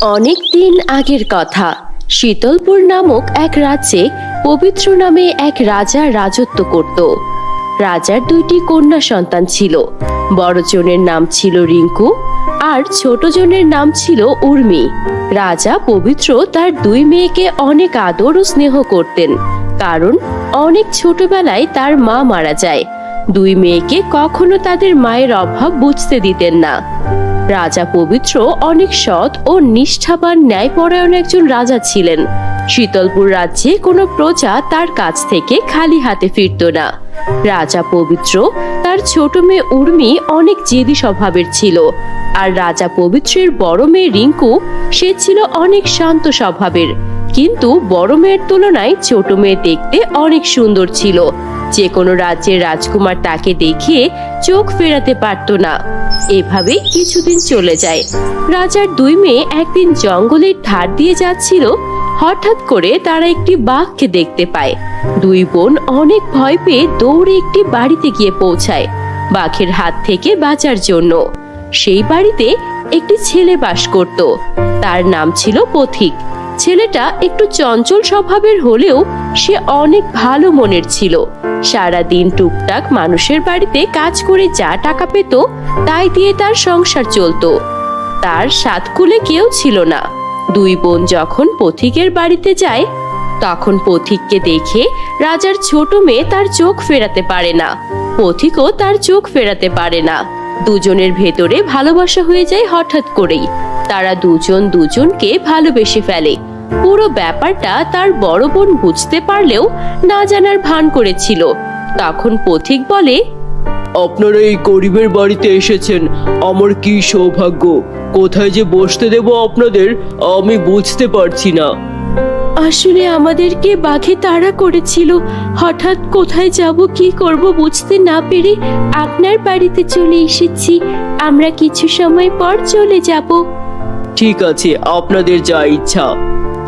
অনেক দিন আগের কথা। শীতলপুর নামক এক রাজ্যে পবিত্র নামে এক রাজা রাজত্ব করত। রাজার দুইটি কন্যা সন্তান ছিল। বড় জনের নাম ছিল রিঙ্কু আর ছোট জনের নাম ছিল উর্মি। রাজা পবিত্র তার দুই মেয়েকে অনেক আদর ও স্নেহ করতেন, কারণ অনেক ছোটবেলায় তার মা মারা যায়। দুই মেয়েকে কখনো তাদের মায়ের অভাব বুঝতে দিতেন না। রাজা পবিত্র অনেক সৎ ও নিষ্ঠাবান ন্যায়পরায়ণ একজন রাজা ছিলেন। শীতলপুর রাজ্যে কোনো প্রজা তার কাছ থেকে খালি হাতে ফিরত না। রাজা পবিত্র তার ছোট মেয়ে উর্মি অনেক জেদি স্বভাবের ছিল, আর রাজা পবিত্রের বড় মেয়ে রিঙ্কু সে ছিল অনেক শান্ত স্বভাবের। কিন্তু বড় মেয়ের তুলনায় ছোট মেয়ে দেখতে অনেক সুন্দর ছিল। যে কোনো রাজ্যের রাজকুমার তাকে দেখে চোখ ফেরাতে পারত না। এভাবেই কিছুদিন চলে যায়। রাজার দুই মেয়ে একদিন জঙ্গলের ধার দিয়ে যাচ্ছিল। হঠাৎ করে তারা একটি বাঘকে দেখতে পায়। দুই বোন অনেক ভয় পেয়ে দৌড়ে একটি বাড়িতে গিয়ে পৌঁছায় বাঘের হাত থেকে বাঁচার জন্য। সেই বাড়িতে একটি ছেলে বাস করত। তার নাম ছিল পথিক। ছেলেটা একটু চঞ্চল স্বভাবের হলেও সে অনেক ভালো মনের ছিল। সারাদিন টুকটাক মানুষের বাড়িতে কাজ করে যা টাকা পেত তাই দিয়ে তার সংসার চলতো। তার সাত কুলে কেউ ছিল না। দুই বোন যখন পথিকের বাড়িতে যায় তখন পথিককে দেখে রাজার ছোট মেয়ে তার চোখ ফেরাতে পারে না। পথিকও তার চোখ ফেরাতে পারে না। দুজনের ভেতরে ভালোবাসা হয়ে যায় হঠাৎ করেই। তারা দুজন দুজনকে ভালোবেসে ফেলে। পুরো ব্যাপারটা তার বড় বোন বুঝতে পারলেও না জানার ভান করেছিল। তখন পথিক বলে, আপনারা এই গরিবের বাড়িতে এসেছেন, আমার কি সৌভাগ্য। কোথায় যে বসতে দেব আপনাদের আমি বুঝতে পারছি না। আসলে আমাদেরকে বাঘে তাড়া করেছিল। হঠাৎ কোথায় যাব কি করব বুঝতে না পেরে আপনার বাড়িতে চলে এসেছি। আমরা কিছু সময় পর চলে যাব। ঠিক আছে, আপনাদের যা ইচ্ছা।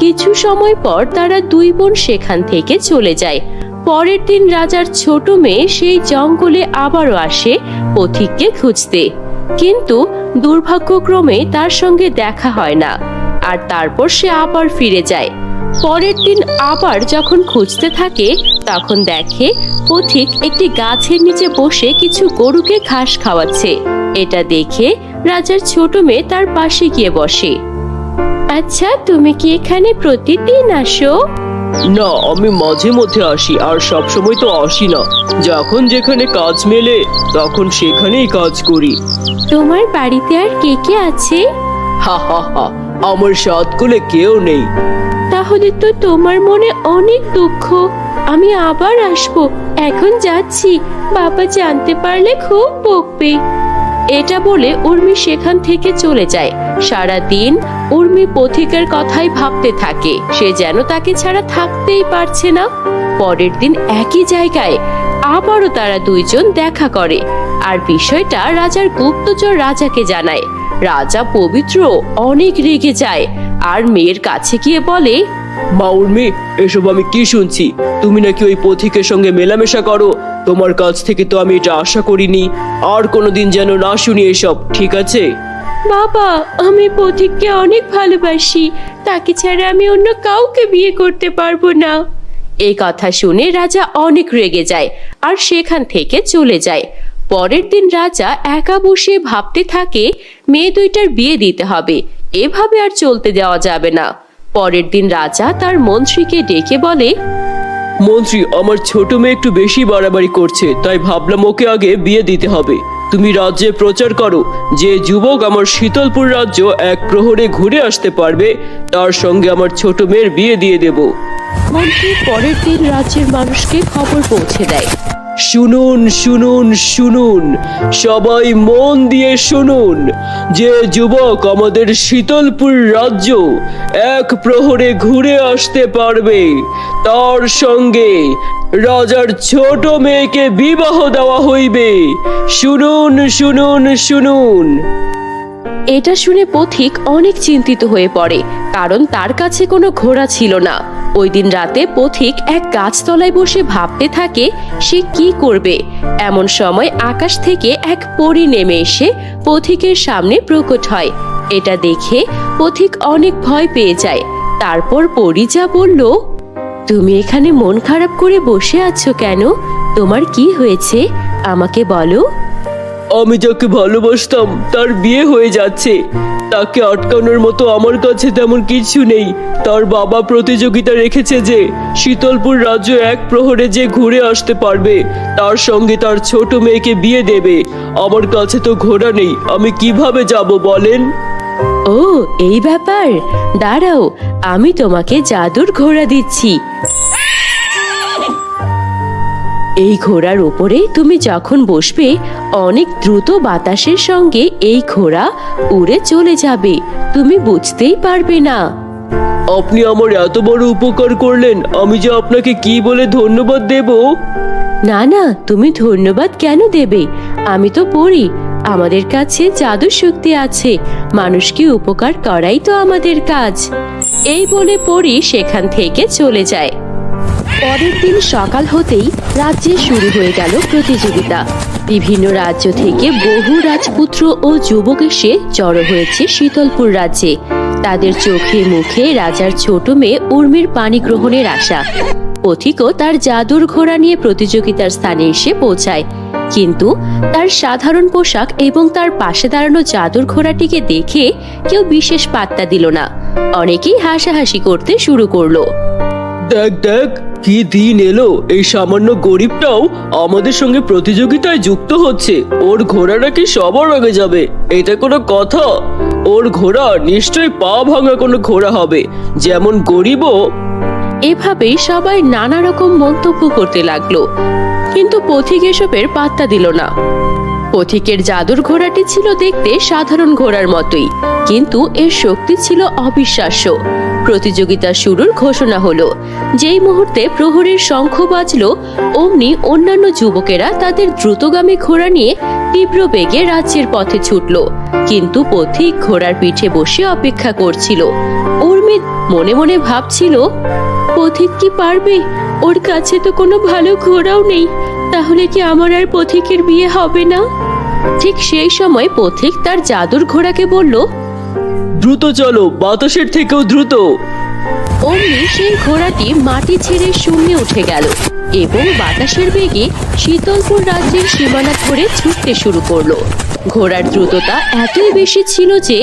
কিছু সময় পর তারা দুই বোন সেখান থেকে চলে যায়। পরের দিন রাজার ছোট মেয়ে সেই জঙ্গলে আবারও আসে পথিককে খুঁজতে, কিন্তু দুর্ভাগ্যক্রমে তার সঙ্গে দেখা হয় না। আর তারপর সে আবার ফিরে যায়। পরের দিন আবার যখন খুঁজতে থাকে তখন দেখে পথিক একটি গাছের নিচে বসে কিছু গরুকে ঘাস খাওয়াচ্ছে। এটা দেখে রাজার ছোট মেয়ে তার পাশে গিয়ে বসে। আচ্ছা, তুমি কি এখানে প্রতিদিন আসো? না, আমি মাঝে মধ্যে আসি, আর সব সময় তো আসি না। যখন যেখানে কাজ মেলে তখন সেখানেই কাজ করি। তোমার বাড়িতে আর কে কে আছে? হা হা হা, আমার সাত কুলে কেউ নেই। তাহলে তো তোমার মনে অনেক দুঃখ। আমি আবার আসবো, এখন যাচ্ছি। বাবা জানতে পারলে খুব বকবে। এটা বলে উর্মি সেখান থেকে চলে যায়। সারা দিন উর্মি পথিকের কথাই ভাবতে থাকে। সে যেন তাকে ছাড়া থাকতেই পারছে না। পরের দিন একই জায়গায় আবারও তারা দুইজন দেখা করে, আর বিষয়টা রাজার গুপ্তচর রাজাকে জানায়। রাজা পবিত্র অনেক রেগে যায় আর মেয়ের কাছে গিয়ে বলে, মা উর্মি, এসব আমি কি শুনছি? তুমি নাকি ওই পথিকের সঙ্গে মেলামেশা করো। তোমার কাছ থেকে তো আমি এটা আশা করিনি। আর কোনোদিন যেন না শুনি এসব, ঠিক আছে? বাবা, আমি পথিককে অনেক ভালোবাসি। তাকে ছাড়া আমি অন্য কাউকে বিয়ে করতে পারবো না। এই কথা শুনে রাজা অনেক রেগে যায় আর সেখান থেকে চলে যায়। পরের দিন রাজা একা বসে ভাবতে থাকে মেয়ে দুইটার বিয়ে দিতে হবে। এভাবে আর চলতে দেওয়া যাবে না। পরের দিন রাজা তার মন্ত্রীকে ডেকে বলে, মন্ত্রী, আমার ছোট মেয়ে একটু বেশি বাড়াবাড়ি করছে, তাই ভাবলাম ওকে আগে বিয়ে দিতে হবে। তুমি রাজ্যে প্রচার করো যে যুবক আমার শীতলপুর রাজ্য এক প্রহরে ঘুরে আসতে পারবে তার সঙ্গে আমার ছোট মেয়ের বিয়ে দিয়ে দেব। মন্ত্রী পরের দিন রাজ্যের মানুষকে খবর পৌঁছে দেয়। শুনুন শুনুন শুনুন, সবাই মন দিয়ে শুনুন। যে যুবক আমাদের শীতলপুর রাজ্য এক প্রহরে ঘুরে আসতে পারবে তার সঙ্গে রাজার ছোট মেয়েকে বিবাহ দেওয়া হইবে। শুনুন শুনুন শুনুন। এটা শুনে পথিক অনেক চিন্তিত হয়ে পড়ে, কারণ তার কাছে কোনো ঘোড়া ছিল না। ওই দিন রাতে পথিক এক গাছতলায় বসে ভাবতে থাকে সে কি করবে। এমন সময় আকাশ থেকে এক পরী নেমে এসে পথিকের সামনে প্রকট হয়। এটা দেখে পথিক অনেক ভয় পেয়ে যায়। তারপর পরী যা বলল, তুমি এখানে মন খারাপ করে বসে আছো কেন? তোমার কি হয়েছে আমাকে বলো। আমি যাকে ভালোবাসতাম তার বিয়ে হয়ে যাচ্ছে। তাকে আটকানোর মতো আমার কাছে তেমন কিছু নেই। তার বাবা প্রতিযোগিতা রেখেছে যে শীতলপুর রাজ্য এক প্রহরে যে ঘুরে আসতে পারবে তার সঙ্গে তার ছোট মেয়েকে বিয়ে দেবে। আমার কাছে তো ঘোড়া নেই, আমি কিভাবে যাব বলেন? ও এই ব্যাপার, দাঁড়াও আমি তোমাকে জাদুর ঘোড়া দিচ্ছি। এই ঘোড়ার উপরে তুমি যখন বসবে অনেক দ্রুত বাতাসের সঙ্গে এই ঘোড়া উড়ে চলে যাবে, তুমি বুঝতেই পারবে না। আপনি আমার এত বড় উপকার করলেন, আমি যে আপনাকে কি বলে ধন্যবাদ দেব? না না, তুমি ধন্যবাদ কেন দেবে? আমি তো পড়ি, আমাদের কাছে জাদু শক্তি আছে, মানুষকে উপকার করাই তো আমাদের কাজ। এই বলে পড়ি সেখান থেকে চলে যায়। পরের দিন সকাল হতেই রাজ্যে শুরু হয়ে গেল প্রতিযোগিতা। বিভিন্ন রাজ্য থেকে বহু রাজপুত্র ও যুবক এসে জড়ো হয়েছে শীতলপুর রাজ্যে। তাদের চোখে মুখে রাজার ছোট মেয়ে উর্মির পানি গ্রহণের আশা। পথিকও তার জাদুর ঘোড়া নিয়ে প্রতিযোগিতার স্থানে এসে পৌঁছায়, কিন্তু তার সাধারণ পোশাক এবং তার পাশে দাঁড়ানো জাদুর ঘোড়াটিকে দেখে কেউ বিশেষ পাত্তা দিল না। অনেকেই হাসাহাসি করতে শুরু করলো। দেখ দেখ কি দিন এলো, এই সামান্য গরিবটাও আমাদের সঙ্গে প্রতিযোগিতায় যুক্ত হচ্ছে। ওর ঘোড়াটা কি সবার আগে যাবে? এটা কোনো কথা? ওর ঘোড়া নিশ্চয়ই পা ভাঙা কোনো ঘোড়া হবে, যেমন গরিবও। এভাবেই সবাই নানা রকম মন্তব্য করতে লাগলো, কিন্তু পথিক এসবের পাত্তা দিল না। পথিকের জাদুর ঘোড়াটি ছিল দেখতে সাধারণ ঘোড়ার মতোই, কিন্তু এর শক্তি ছিল অবিশ্বাস্য। প্রতিযোগিতা শুরুর ঘোষণা হলো। যেই মুহূর্তে প্রহরীর শঙ্খ বাজলো, অমনি অন্যান্য যুবকেরা তাদের দ্রুতগামী ঘোড়া নিয়ে তীব্র বেগে রাজ্যের পথে ছুটলো। কিন্তু পথিক ঘোড়ার পিঠে বসে অপেক্ষা করছিল। উর্মি মনে মনে ভাবছিল, পথিক কি পারবে? ওর কাছে তো কোনো ভালো ঘোড়াও নেই, তাহলে কি আমার আর পথিকের বিয়ে হবে না? ঠিক সেই সময় পথিক তার জাদুর ঘোড়াকে বলল, দ্রুত চলো, বাতাসের থেকেও দ্রুত। অমনি সেই ঘোড়াটি মাটি ছেড়ে শূন্যে উঠে গেল এবং বাতাসের বেগে শীতলপুর রাজ্যের সীমানা ধরে ছুটতে শুরু করলো। ঘোড়ার দ্রুততা এতই বেশি ছিল যে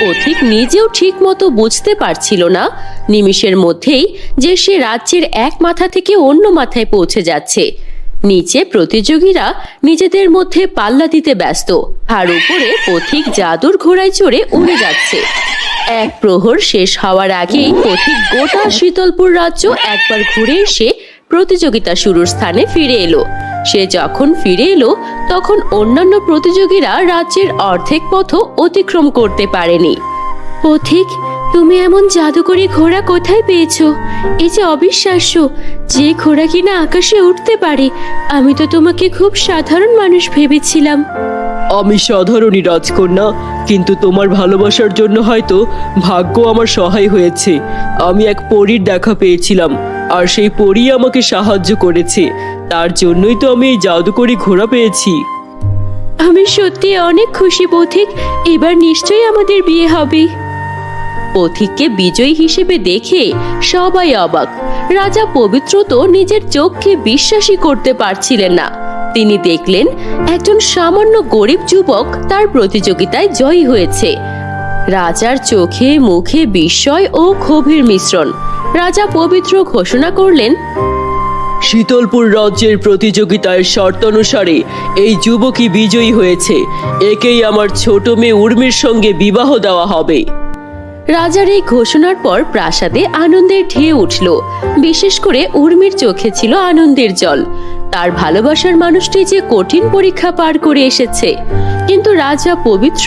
পথিক নিজেও ঠিক মতো বুঝতে পারছিল না নিমিষের মধ্যেই যে সে রাজ্যের এক মাথা থেকে অন্য মাথায় পৌঁছে যাচ্ছে। নিচে প্রতিযোগীরা নিজেদের মধ্যে পাল্লা দিতে ব্যস্ত, আর উপরে পথিক জাদুর ঘোড়ায় চড়ে উড়ে যাচ্ছে। এক প্রহর শেষ হওয়ার আগেই পথিক গোটা শীতলপুর রাজ্য একবার ঘুরে এসে প্রতিযোগিতা শুরুর স্থানে ফিরে এলো। সে যখন ফিরে এলো তখন অন্যান্য প্রতিযোগীরা রাজ্যের অর্ধেক পথও অতিক্রম করতে পারেনি। পথিক, তুমি এমন জাদুকরী ঘোড়া কোথায় পেয়েছো? এই যে অবিশ্বাস্য, যে ঘোড়া কিনা আকাশে উঠতে পারে। আমি তো তোমাকে খুব সাধারণ মানুষ ভেবেছিলাম। আমি সাধারণই রাজকন্যা, কিন্তু তোমার ভালোবাসার জন্য হয়তো ভাগ্য আমার সহায় হয়েছে। আমি এক পরীর দেখা পেয়েছিলাম, আর সেই পরী আমাকে সাহায্য করেছে। তার জন্যই তো আমি এই জাদুকরী ঘোড়া পেয়েছি। আমি সত্যি অনেক খুশি পথিক, এবার নিশ্চয়ই আমাদের বিয়ে হবে। পথিককে বিজয়ী হিসেবে দেখে সবাই অবাক। রাজা পবিত্র তো নিজের চোখকে বিশ্বাসই করতে পারছিলেন না। তিনি দেখলেন একজন সামান্য গরিব যুবক তার প্রতিযোগিতায় জয়ী হয়েছে। রাজার চোখে মুখে বিস্ময় ও ক্ষোভের মিশ্রণ। রাজা পবিত্র ঘোষণা করলেন, শীতলপুর রাজ্যের প্রতিযোগিতায় শর্ত অনুসারে এই যুবকই বিজয়ী হয়েছে। একেই আমার ছোট মেয়ে উর্মির সঙ্গে বিবাহ দেওয়া হবে। রাজার এই ঘোষণার পর প্রাসাদে আনন্দের ঢেউ উঠল। বিশেষ করে উর্মির চোখে ছিল আনন্দের জল। তার ভালোবাসার মানুষটি যে কঠিন পরীক্ষা পার করে এসেছে। কিন্তু রাজা পবিত্র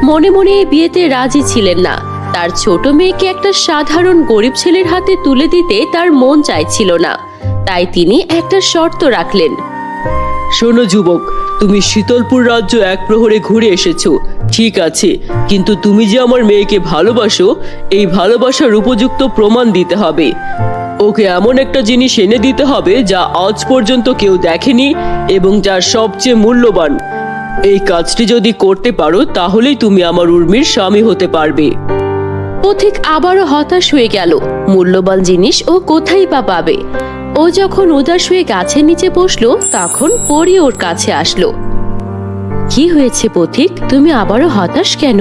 মনে মনে এই বিয়েতে রাজি ছিলেন না। তার ছোট মেয়েকে একটা সাধারণ গরিব ছেলের হাতে তুলে দিতে তার মন চাইছিল না। তাই তিনি একটা শর্ত রাখলেন। শোনো যুবক, তুমি শীতলপুর রাজ্য এক প্রহরে ঘুরে এসেছো, ঠিক আছে, কিন্তু তুমি যে আমার মেয়েকে ভালোবাসো এই ভালোবাসার উপযুক্ত প্রমাণ দিতে হবে। ওকে এমন একটা জিনিস এনে দিতে হবে যা আজ পর্যন্ত কেউ দেখেনি এবং যা সবচেয়ে মূল্যবান। এই কাজটি যদি করতে পারো তাহলেই তুমি আমার উর্মির স্বামী হতে পারবে। পথিক আবারও হতাশ হয়ে গেল। মূল্যবান জিনিস ও কোথায় বা পাবে? ও যখন উদাস হয়ে গাছের নিচে বসলো তখন পরী ওর কাছে আসলো। কি হয়েছে পথিক, তুমি আবারও হতাশ কেন?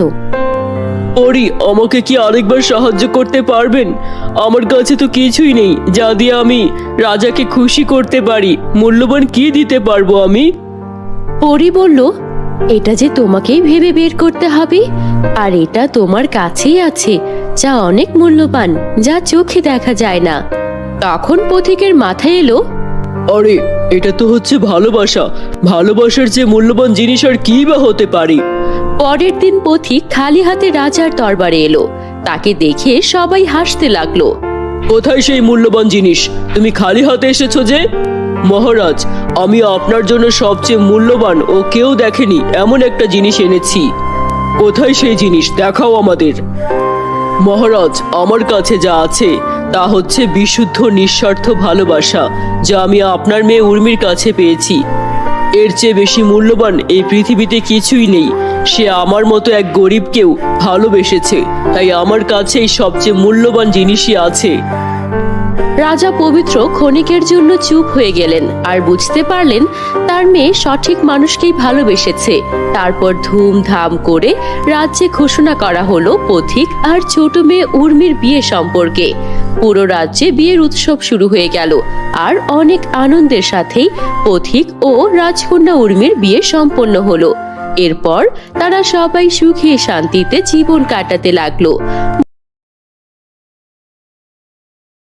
পরি, আমাকে কি আরেকবার সাহায্য করতে পারবেন? আমার কাছে তো কিছুই নেই যা দিয়ে আমি রাজাকে খুশি করতে পারি। মূল্যবান কি দিতে পারবো আমি? পরী বলল, এটা যে তোমাকেই ভেবে বের করতে হবে, আর এটা তোমার কাছেই আছে, যা অনেক মূল্যবান, যা চোখে দেখা যায় না। তখন পথিকের মাথায় এলো, আরে, এটা তো হচ্ছে ভালোবাসা। ভালোবাসার যে মূল্যবান জিনিস আর কি বা হতে পারে? পরের দিন পথিক খালি হাতে রাজার দরবারে এলো। তাকে দেখে সবাই হাসতে লাগলো। কোথায় সেই মূল্যবান জিনিস? তুমি খালি হাতে এসেছো যে? মহারাজ, আমি আপনার জন্য সবচেয়ে মূল্যবান ও কেউ দেখেনি এমন একটা জিনিস এনেছি। কোথায় সেই জিনিস? দেখাও আমাদের। মহারাজ, আমার কাছে যা আছে তা হচ্ছে বিশুদ্ধ নিঃস্বার্থ ভালোবাসা, যা আমি আপনার মেয়ে উর্মির কাছে পেয়েছি। এর চেয়ে বেশি মূল্যবান এই পৃথিবীতে কিছুই নেই। সে আমার মতো এক গরিবকেও ভালোবেসেছে, তাই আমার কাছেই সবচেয়ে মূল্যবান জিনিসই আছে। রাজা পবিত্র ক্ষণিকের জন্য চুপ হয়ে গেলেন আর বুঝতে পারলেন তার মেয়ে সঠিক মানুষকেই ভালোবেসেছে। তারপর ধুমধাম করে রাজ্যে ঘোষণা করা হলো পথিক আর ছোট মেয়ে উর্মির বিয়ে সম্পর্কে। পুরো রাজ্যে বিয়ের উৎসব শুরু হয়ে গেল, আর অনেক আনন্দের সাথেই পথিক ও রাজকন্যা উর্মির বিয়ে সম্পন্ন হলো। এরপর তারা সবাই সুখে শান্তিতে জীবন কাটাতে লাগলো।